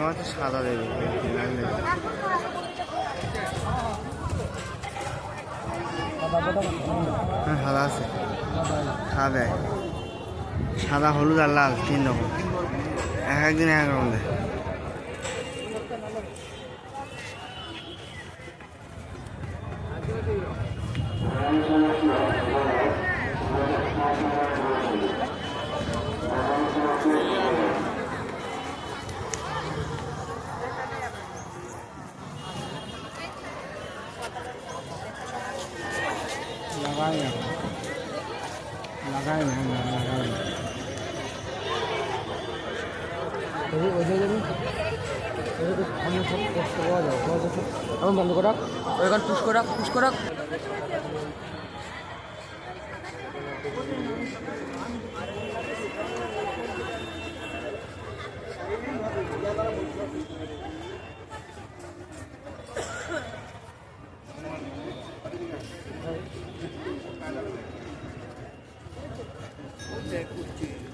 আমার তো সাদা দেবে হ্যাঁ সাদা আছে সাদা সাদা হলুদ আর লাল 3 রকম একদিন এক রকম দেয় लगाए বন্ধ করা ওইখান পুশ করা করছি